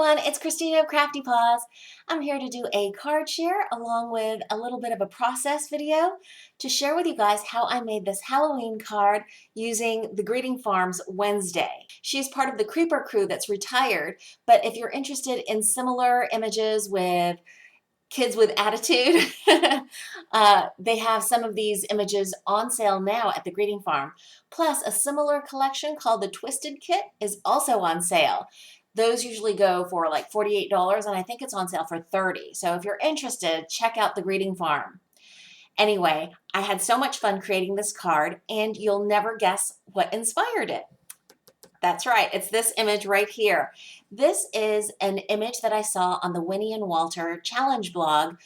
everyone, it's Christina of CraftyPaws. I'm here to do a card share along with a little bit of a process video to share with you guys how I made this Halloween card using the Greeting Farms Wednesday. She's part of the Creeper crew that's retired, but if you're interested in similar images with kids with attitude, they have some of these images on sale now at the Greeting Farm. Plus, a similar collection called the Twisted Kit is also on sale. Those usually go for like $48, and I think it's on sale for $30. So if you're interested, check out the Greeting Farm. Anyway, I had so much fun creating this card, and you'll never guess what inspired it. That's right, it's this image right here. This is an image that I saw on the Winnie and Walter Challenge blog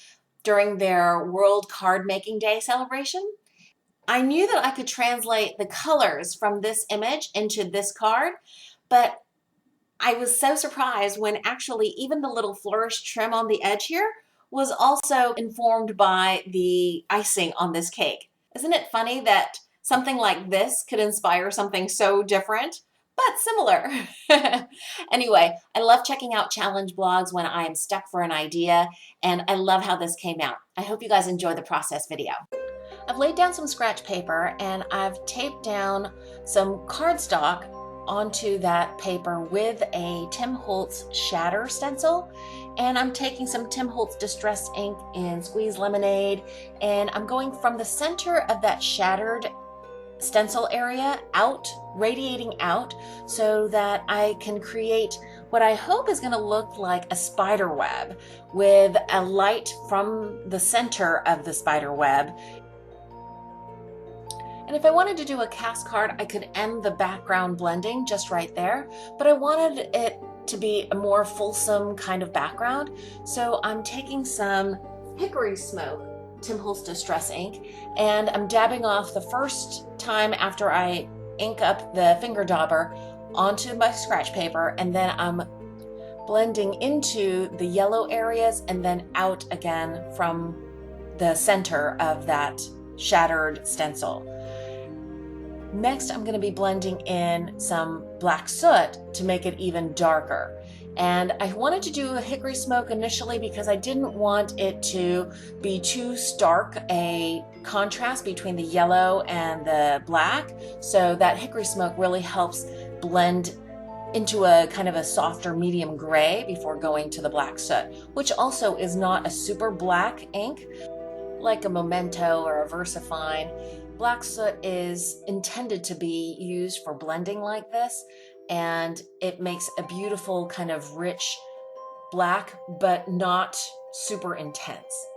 during their World Card Making Day celebration. I knew that I could translate the colors from this image into this card, but I was so surprised when actually even the little flourish trim on the edge here was also informed by the icing on this cake. Isn't it funny that something like this could inspire something so different, but similar? Anyway, I love checking out challenge blogs when I am stuck for an idea, and I love how this came out. I hope you guys enjoy the process video. I've laid down some scratch paper and I've taped down some cardstock onto that paper with a Tim Holtz shatter stencil, and I'm taking some Tim Holtz Distress ink in Squeeze Lemonade, and I'm going from the center of that shattered stencil area out, radiating out, so that I can create what I hope is going to look like a spider web with a light from the center of the spider web. And if I wanted to do a cast card, I could end the background blending just right there, but I wanted it to be a more fulsome kind of background. So I'm taking some Hickory Smoke Tim Holtz Distress ink, and I'm dabbing off the first time after I ink up the finger dauber onto my scratch paper, and then I'm blending into the yellow areas and then out again from the center of that shattered stencil. Next, I'm going to be blending in some black soot to make it even darker. And I wanted to do a Hickory Smoke initially because I didn't want it to be too stark a contrast between the yellow and the black. So that Hickory Smoke really helps blend into a kind of a softer medium gray before going to the black soot, which also is not a super black ink like a Memento or a VersaFine. Black soot is intended to be used for blending like this, and it makes a beautiful kind of rich black, but not super intense.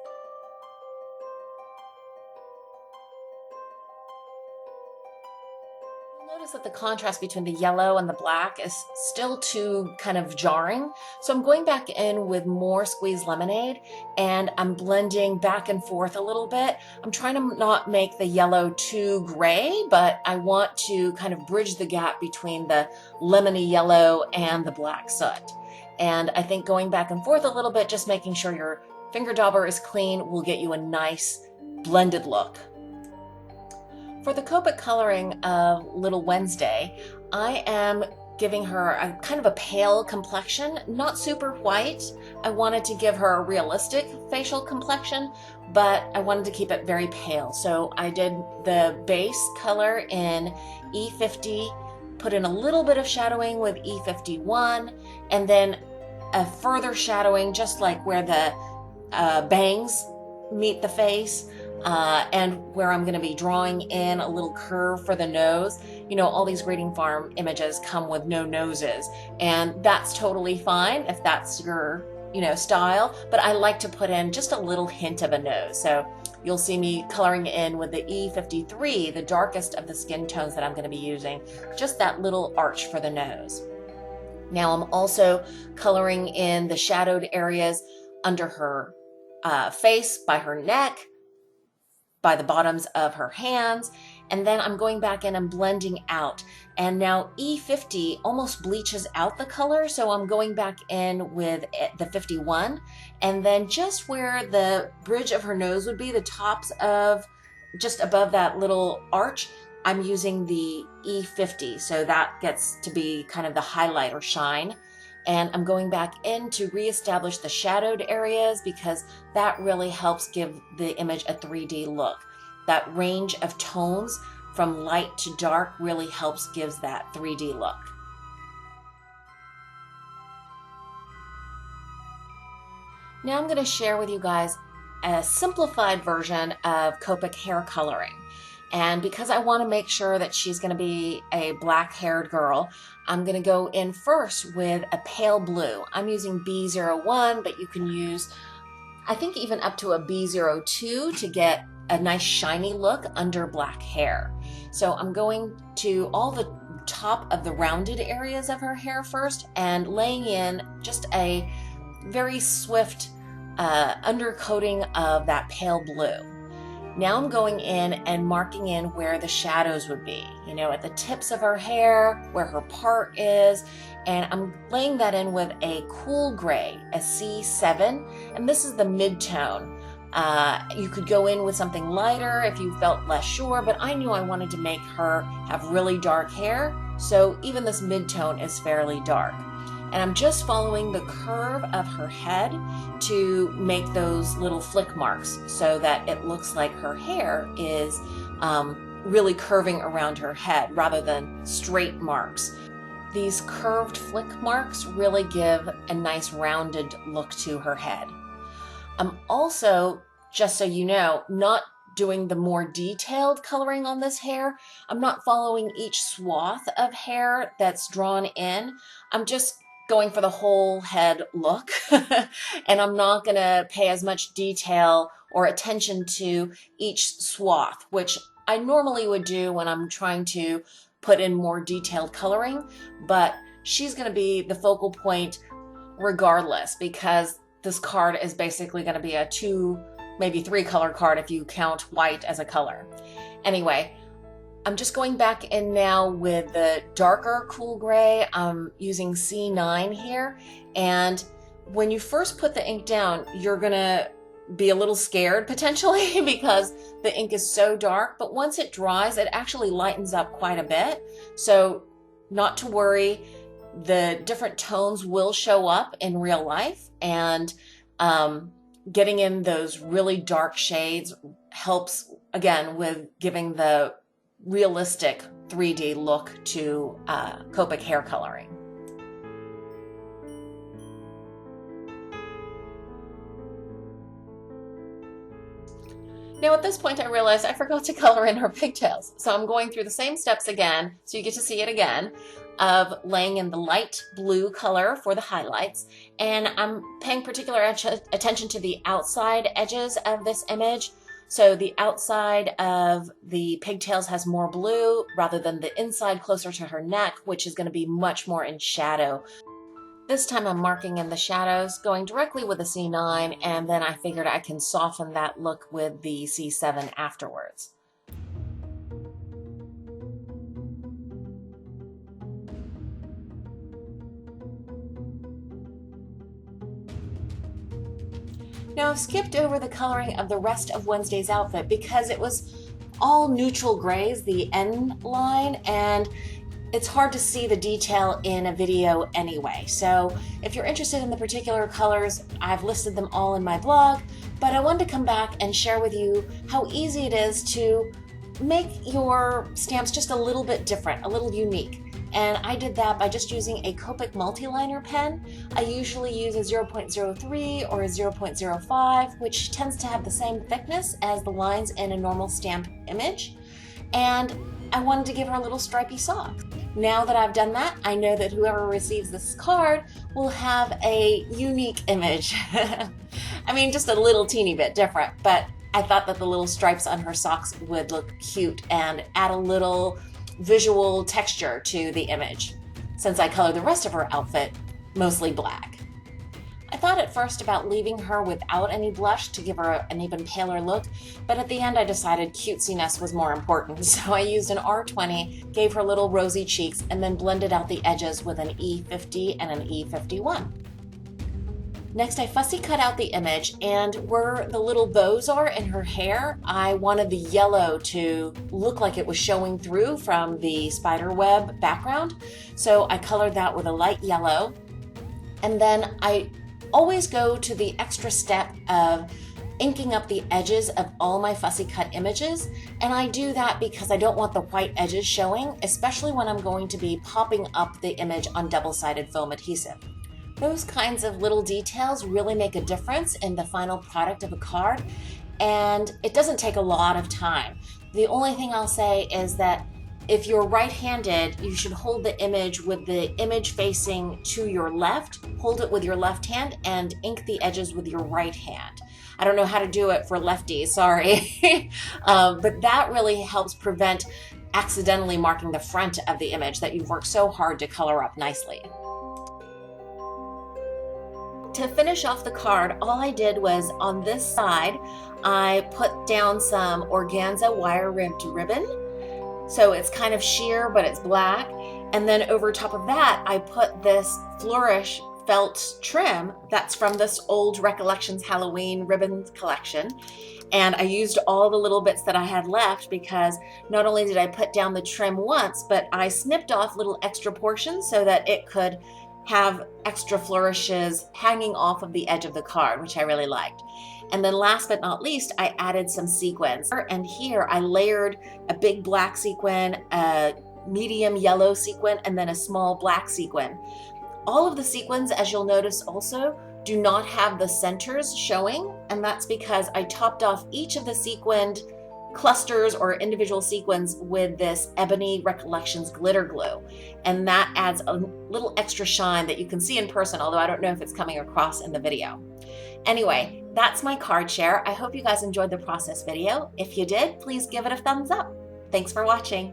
Notice that the contrast between the yellow and the black is still too kind of jarring. So I'm going back in with more Squeeze Lemonade, and I'm blending back and forth a little bit. I'm trying to not make the yellow too gray, but I want to kind of bridge the gap between the lemony yellow and the black soot. And I think going back and forth a little bit, just making sure your finger dauber is clean, will get you a nice blended look. For the Copic coloring of Little Wednesday, I am giving her a kind of a pale complexion, not super white. I wanted to give her a realistic facial complexion, but I wanted to keep it very pale. So I did the base color in E50, put in a little bit of shadowing with E51, and then a further shadowing just like where the bangs meet the face. And where I'm going to be drawing in a little curve for the nose. You know, all these Greeting Farm images come with no noses, and that's totally fine if that's your, style, but I like to put in just a little hint of a nose. So you'll see me coloring in with the E53, the darkest of the skin tones that I'm going to be using, just that little arch for the nose. Now I'm also coloring in the shadowed areas under her face, by her neck, by the bottoms of her hands, and then I'm going back in and blending out. And now E50 almost bleaches out the color, so I'm going back in with the 51, and then just where the bridge of her nose would be, the tops of just above that little arch, I'm using the E50, so that gets to be kind of the highlight or shine. And I'm going back in to reestablish the shadowed areas because that really helps give the image a 3D look. That range of tones from light to dark really helps gives that 3D look. Now I'm going to share with you guys a simplified version of Copic hair coloring. And because I want to make sure that she's going to be a black-haired girl, I'm going to go in first with a pale blue. I'm using B01, but you can use, I think, even up to a B02 to get a nice shiny look under black hair. So I'm going to all the top of the rounded areas of her hair first and laying in just a very swift undercoating of that pale blue. Now I'm going in and marking in where the shadows would be, you know, at the tips of her hair, where her part is, and I'm laying that in with a cool gray, a C7, and this is the mid-tone. You could go in with something lighter if you felt less sure, but I knew I wanted to make her have really dark hair, so even this mid-tone is fairly dark. And I'm just following the curve of her head to make those little flick marks so that it looks like her hair is really curving around her head rather than straight marks. These curved flick marks really give a nice rounded look to her head. I'm also, just so you know, not doing the more detailed coloring on this hair. I'm not following each swath of hair that's drawn in. I'm just going for the whole head look and I'm not going to pay as much detail or attention to each swath, which I normally would do when I'm trying to put in more detailed coloring, but she's going to be the focal point regardless because this card is basically going to be a 2, maybe 3 color card if you count white as a color. Anyway, I'm just going back in now with the darker cool gray. I'm using C9 here. And when you first put the ink down, you're gonna be a little scared potentially because the ink is so dark, but once it dries, it actually lightens up quite a bit. So not to worry, the different tones will show up in real life, and getting in those really dark shades helps, again, with giving the realistic 3D look to Copic hair coloring. Now at this point I realized I forgot to color in her pigtails. So I'm going through the same steps again, so you get to see it again, of laying in the light blue color for the highlights. And I'm paying particular attention to the outside edges of this image. So the outside of the pigtails has more blue rather than the inside closer to her neck, which is going to be much more in shadow. This time I'm marking in the shadows, going directly with the C9, and then I figured I can soften that look with the C7 afterwards. Now I've skipped over the coloring of the rest of Wednesday's outfit because it was all neutral grays, the N line, and it's hard to see the detail in a video anyway. So if you're interested in the particular colors, I've listed them all in my blog, but I wanted to come back and share with you how easy it is to make your stamps just a little bit different, a little unique. And I did that by just using a Copic multi-liner pen. I usually use a 0.03 or a 0.05, which tends to have the same thickness as the lines in a normal stamp image. And I wanted to give her a little stripy sock. Now that I've done that, I know that whoever receives this card will have a unique image. I mean, just a little teeny bit different, but I thought that the little stripes on her socks would look cute and add a little visual texture to the image, since I colored the rest of her outfit mostly black. I thought at first about leaving her without any blush to give her an even paler look, but at the end I decided cutesiness was more important, so I used an R20, gave her little rosy cheeks, and then blended out the edges with an E50 and an E51. Next, I fussy cut out the image, and where the little bows are in her hair, I wanted the yellow to look like it was showing through from the spider web background. So I colored that with a light yellow. And then I always go to the extra step of inking up the edges of all my fussy cut images. And I do that because I don't want the white edges showing, especially when I'm going to be popping up the image on double-sided foam adhesive. Those kinds of little details really make a difference in the final product of a card, and it doesn't take a lot of time. The only thing I'll say is that if you're right-handed, you should hold the image with the image facing to your left, hold it with your left hand, and ink the edges with your right hand. I don't know how to do it for lefties, sorry. But that really helps prevent accidentally marking the front of the image that you've worked so hard to color up nicely. To finish off the card, all I did was on this side, I put down some organza wire ribbed ribbon. So it's kind of sheer, but it's black. And then over top of that, I put this Flourish felt trim that's from this old Recollections Halloween ribbon collection. And I used all the little bits that I had left because not only did I put down the trim once, but I snipped off little extra portions so that it could have extra flourishes hanging off of the edge of the card, which I really liked. And then last but not least, I added some sequins. And here I layered a big black sequin, a medium yellow sequin, and then a small black sequin. All of the sequins, as you'll notice also, do not have the centers showing, and that's because I topped off each of the sequined clusters or individual sequins with this Ebony Recollections glitter glue, and that adds a little extra shine that you can see in person, although I don't know if it's coming across in the video. Anyway, that's my card share. I hope you guys enjoyed the process video. If you did, please give it a thumbs up. Thanks for watching.